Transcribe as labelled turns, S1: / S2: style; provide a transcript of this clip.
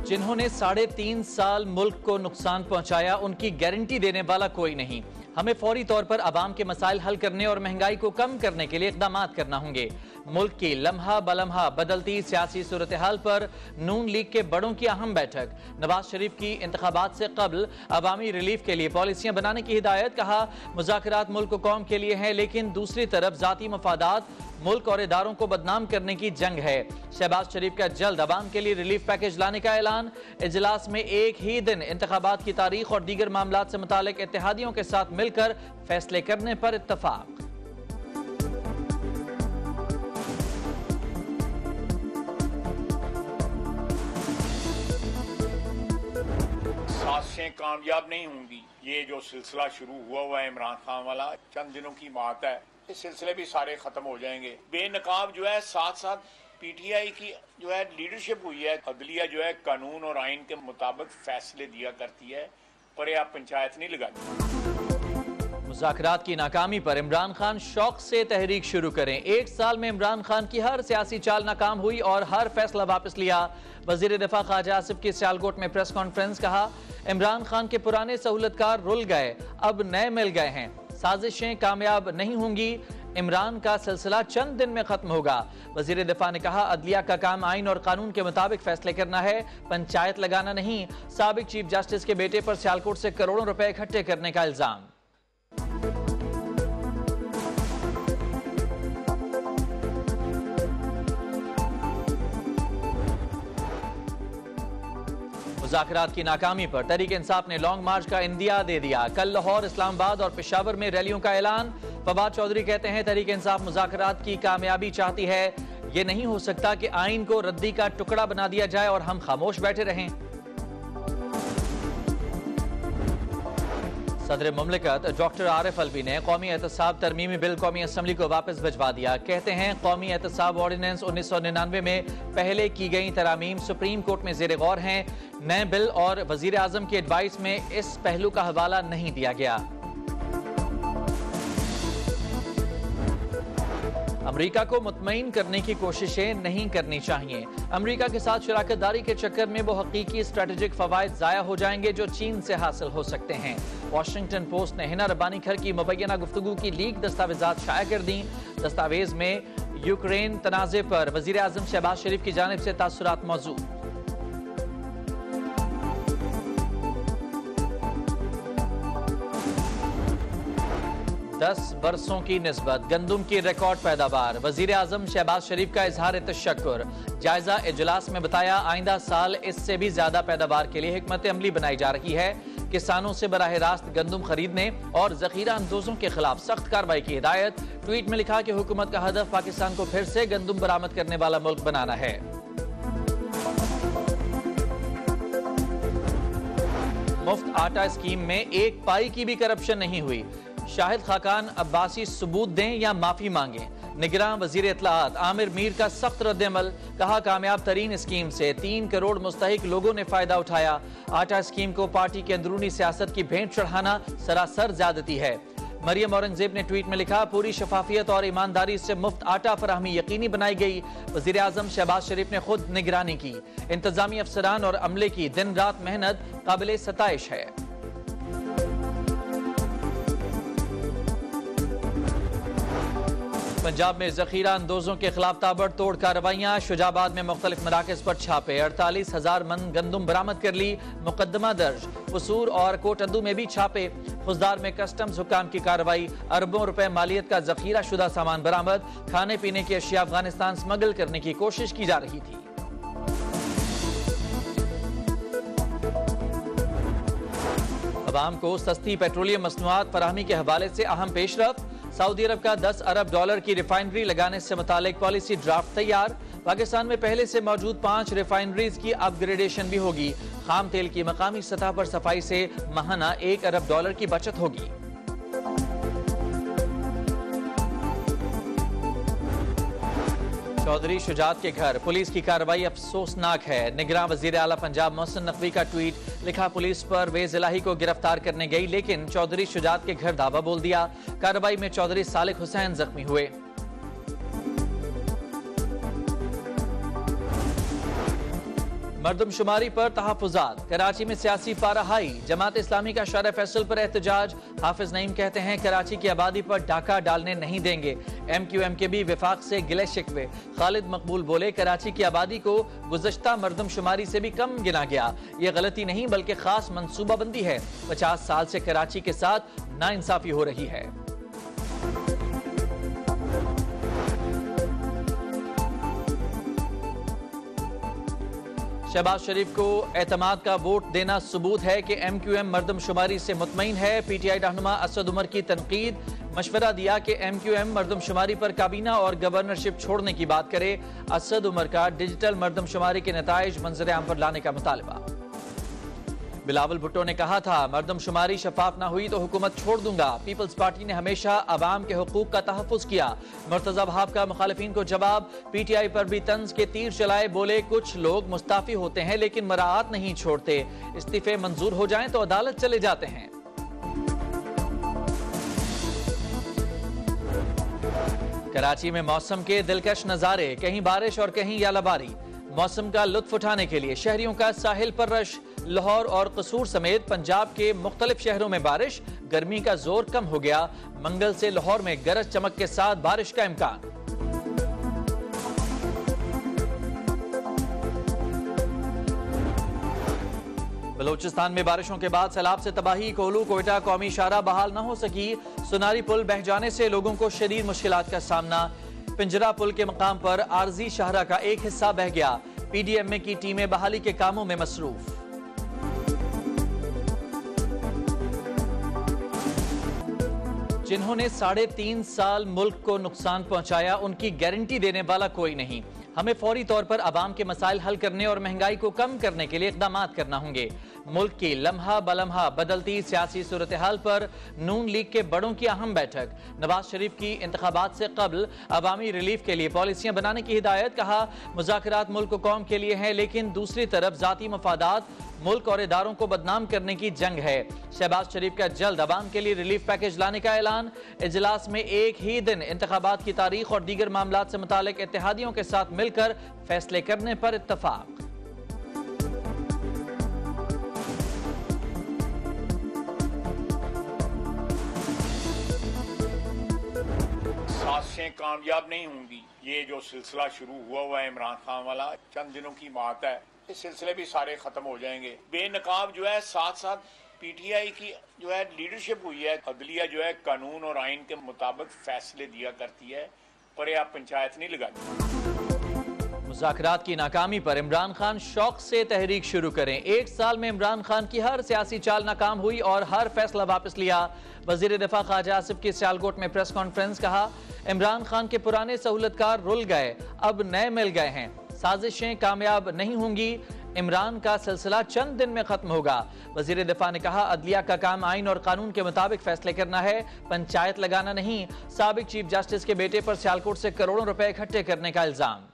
S1: जिन्होंने 3.5 साल मुल्क को नुकसान पहुंचाया, उनकी गारंटी देने वाला कोई नहीं। हमें फौरी तौर पर अवाम के मसाइल हल करने और महंगाई को कम करने के लिए इक़दाम करना होंगे। मुल्क की लम्हा बलम्हा बदलती सियासी सूरत हाल पर नून लीग के बड़ों की अहम बैठक। नवाज शरीफ की इंतखाबात से कबल अवामी रिलीफ के लिए पॉलिसियां बनाने की हिदायत। कहा, मुज़ाकरात मुल्क को कौम के लिए हैं, लेकिन दूसरी तरफ जाती मफादात मुल्क और इदारों को बदनाम करने की जंग है। शहबाज शरीफ का जल्द अवाम के लिए रिलीफ पैकेज लाने का ऐलान। इजलास में एक ही दिन इंतखाबात की तारीख और दीगर मामलात से मुतालिक इत्तेहादियों के साथ मिलकर फैसले करने पर इत्तफाक।
S2: साजिशें कामयाब नहीं होंगी। ये जो सिलसिला शुरू हुआ है इमरान खान वाला, चंद दिनों की बात है, इस सिलसिले भी सारे खत्म हो जाएंगे। बेनकाब जो है साथ साथ पीटीआई की जो है लीडरशिप हुई है। अदलिया जो है कानून और आइन के मुताबिक फैसले दिया करती है, पर आप पंचायत नहीं लगाती।
S1: मुज़ाकरात की नाकामी पर इमरान खान शौक से तहरीक शुरू करें। 1 साल में इमरान खान की हर सियासी चाल नाकाम हुई और हर फैसला वापस लिया। वजीर दिफा ख्वाजा आसिफ की सियालकोट में प्रेस कॉन्फ्रेंस। कहा, इमरान खान के पुराने सहूलतकार रुल गए, अब नए मिल गए हैं। साजिशें कामयाब नहीं होंगी, इमरान का सिलसिला चंद दिन में खत्म होगा। वजीर दिफा ने कहा, अदलिया का काम आइन और कानून के मुताबिक फैसले करना है, पंचायत लगाना नहीं। साबिक चीफ जस्टिस के बेटे पर सियालकोट से करोड़ों रुपए इकट्ठे करने का इल्जाम। मुज़ाकरात की नाकामी पर तहरीक इंसाफ ने लॉन्ग मार्च का इंदिया दे दिया। कल लाहौर, इस्लामाबाद और पेशावर में रैलियों का ऐलान। फवाद चौधरी कहते हैं, तहरीक इंसाफ मुज़ाकरात की कामयाबी चाहती है। ये नहीं हो सकता कि आइन को रद्दी का टुकड़ा बना दिया जाए और हम खामोश बैठे रहें। सदर मुमलिकत डॉक्टर आरिफ अलवी ने कौमी एहतसाब तरमीमी बिल कौमी असम्बली को वापस भिजवा दिया। कहते हैं, कौमी एहतसाब ऑर्डिनेंस 1999 में पहले की गई तरामीम सुप्रीम कोर्ट में जेर गौर हैं। नए बिल और वजीर आजम की एडवाइस में इस पहलू का हवाला नहीं दिया गया। अमेरिका को मुतमईन करने की कोशिशें नहीं करनी चाहिए। अमेरिका के साथ शराकत दारी के चक्कर में वो हकीकी स्ट्रेटेजिक फवायद जाया हो जाएंगे जो चीन से हासिल हो सकते हैं। वॉशिंगटन पोस्ट ने हिना रब्बानी खर की मुबैना गुफ्तगू की लीक दस्तावेजात शाया कर दी। दस्तावेज में यूक्रेन तनाज़े पर वजीर आजम शहबाज शरीफ की जानिब से तासुरात मौजूद। 10 बरसों की निस्बत गंदुम की रिकॉर्ड पैदावार। वजीर आजम शहबाज शरीफ का इजहार तशक्कुर। जायजा इजलास में बताया, आइंदा साल इससे भी ज्यादा पैदावार के लिए हिकमत अमली बनाई जा रही है। किसानों से बराह रास्त गंदुम खरीदने और जखीरा अंदोजों के खिलाफ सख्त कार्रवाई की हिदायत। ट्वीट में लिखा कि हुकूमत का हदफ पाकिस्तान को फिर से गंदुम बरामद करने वाला मुल्क बनाना है। मुफ्त आटा स्कीम में एक पाई की भी करप्शन नहीं हुई। शाहिद खाकान अब्बासी सबूत दें या माफी मांगे। निगरान वजीर इत्तलाआत आमिर मीर का सख्त रद्द-ए-अमल। कहा, कामयाब तरीन स्कीम से 3 करोड़ मुस्तहिक लोगों ने फायदा उठाया। आटा स्कीम को पार्टी की अंदरूनी सियासत की भेंट चढ़ाना सरासर ज्यादती है। मरियम औरंगजेब ने ट्वीट में लिखा, पूरी शफाफियत और ईमानदारी से मुफ्त आटा फराहमी यकीनी बनाई गई। वजीर आजम शहबाज शरीफ ने खुद निगरानी की। इंतजामी अफसरान और अमले की दिन रात मेहनत काबिल सताइश है। पंजाब में जखीरा अंदोजों के खिलाफ ताबड़तोड़ कार्रवाइयां। शुजाबाद में मुख्तलिफ मराकज पर छापे। 48,000 मन गंदुम बरामद कर ली। मुकदमा दर्ज। कसूर और कोटंदू में भी छापे। खुजदार में कस्टम्स हुकाम की कार्रवाई। अरबों रुपए मालियत का जखीरा शुदा सामान बरामद। खाने पीने की अशिया अफगानिस्तान स्मगल करने की कोशिश की जा रही थी। अवाम को सस्ती पेट्रोलियम मसनूआत फराहमी के हवाले से अहम पेशरफ। सऊदी अरब का 10 अरब डॉलर की रिफाइनरी लगाने से मुतालिक पॉलिसी ड्राफ्ट तैयार। पाकिस्तान में पहले से मौजूद 5 रिफाइनरीज की अपग्रेडेशन भी होगी। खाम तेल की मकामी सतह पर सफाई से माहाना 1 अरब डॉलर की बचत होगी। चौधरी शुजात के घर पुलिस की कार्रवाई अफसोसनाक है। निगरान वजीर आला पंजाब मोहसिन नकवी का ट्वीट। लिखा, पुलिस पर वेज इलाही को गिरफ्तार करने गई लेकिन चौधरी शुजात के घर दावा बोल दिया। कार्रवाई में चौधरी सालिक हुसैन जख्मी हुए। मरदमशुमारी पर तहफ़्फ़ुज़ात। कराची में सियासी पारा हाई। जमात इस्लामी का शरअ फैसल पर एहतजाज। हाफिज नईम कहते हैं कराची की आबादी पर डाका डालने नहीं देंगे। MQM के भी विफाक से गिले शिकवे। खालिद मकबूल बोले कराची की आबादी को गुज़श्ता मरदमशुमारी से भी कम गिना गया। ये गलती नहीं बल्कि खास मनसूबाबंदी है। 50 साल से कराची के साथ नाइंसाफी हो रही है। शहबाज शरीफ को एतमाद का वोट देना सबूत है कि MQM मरदमशुमारी से मुतमईन है। PTI रहनुमा असद उमर की तनकीद। मशवरा दिया कि MQM मरदमशुमारी पर काबीना और गवर्नरशिप छोड़ने की बात करे। असद उमर का डिजिटल मरदमशुमारी के नताइज मंजर आम पर लाने का मुतालबा। बिलावल भुट्टो ने कहा था मरदमशुमारी शफाफ ना हुई तो हुकूमत छोड़ दूंगा। पीपल्स पार्टी ने हमेशा अवाम के हुकूक का तहफ़्फ़ुज़ किया। मुर्तज़ा वहाब का मुखालिफिन को जवाब। PTI पर भी तंज के तीर चलाए। बोले कुछ लोग मुस्ताफी होते हैं लेकिन मराआत नहीं छोड़ते। इस्तीफे मंजूर हो जाएं तो अदालत चले जाते हैं। कराची में मौसम के दिलकश नज़ारे। कहीं बारिश और कहीं यालाबारी। मौसम का लुत्फ उठाने के लिए शहरियों का साहिल पर रश। लाहौर और कसूर समेत पंजाब के मुख्तलिफ शहरों में बारिश। गर्मी का जोर कम हो गया। मंगल से लाहौर में गरज चमक के साथ बारिश का इम्कान। बलूचिस्तान में बारिशों के बाद सैलाब से तबाही। कोलू कोयटा कौमी शाहराह बहाल न हो सकी। सुनारी पुल बह जाने से लोगों को शदीद मुश्किलात का सामना। पिंजरा पुल के मकाम पर आरजी शाहराह का एक हिस्सा बह गया। PDMA की टीमें बहाली के कामों में मसरूफ। जिन्होंने 3.5 साल मुल्क को नुकसान पहुंचाया उनकी गारंटी देने वाला कोई नहीं। हमें फौरी तौर पर अवाम के मसाइल हल करने और महंगाई को कम करने के लिए इकदाम करना होंगे। मुल्क की लम्हा बलम्हा बदलती सियासी सूरत हाल पर नून लीग के बड़ों की अहम बैठक। नवाज शरीफ की इंतखाबात से कबल अवामी रिलीफ के लिए पॉलिसियां बनाने की हिदायत। कहा मुज़ाकरात मुल्क को कौम के लिए हैं लेकिन दूसरी तरफ जाती मफादात मुल्क और इदारों को बदनाम करने की जंग है। शहबाज शरीफ का जल्द अवाम के लिए रिलीफ पैकेज लाने का ऐलान। इजलास में एक ही दिन इंतखाबात की तारीख और दीगर मामलात से मुतालिक इत्तेहादियों के साथ मिलकर फैसले करने पर इत्तफाक।
S2: साजिशें कामयाब नहीं होंगी। ये जो सिलसिला शुरू हुआ है इमरान खान वाला, चंद दिनों की बात है। इस सिलसिले भी सारे खत्म हो जाएंगे। बेनकाब जो है साथ साथ PTI की जो है लीडरशिप हुई है। अदलिया जो है कानून और आइन के मुताबिक फैसले दिया करती है, पर आप पंचायत नहीं लगाती।
S1: मुज़ाकरात की नाकामी पर इमरान खान शौक से तहरीक शुरू करें। 1 साल में इमरान खान की हर सियासी चाल नाकाम हुई और हर फैसला वापस लिया। वजीर दिफा ख्वाजा आसिफ की सियालकोट में प्रेस कॉन्फ्रेंस। कहा इमरान खान के पुराने सहूलतकार रुल गए, अब नए मिल गए हैं। साजिशें कामयाब नहीं होंगी। इमरान का सिलसिला चंद दिन में खत्म होगा। वजीर दिफा ने कहा अदलिया का काम आइन और कानून के मुताबिक फैसले करना है, पंचायत लगाना नहीं। साबिक चीफ जस्टिस के बेटे पर सियालकोट से करोड़ों रुपए इकट्ठे करने का इल्जाम।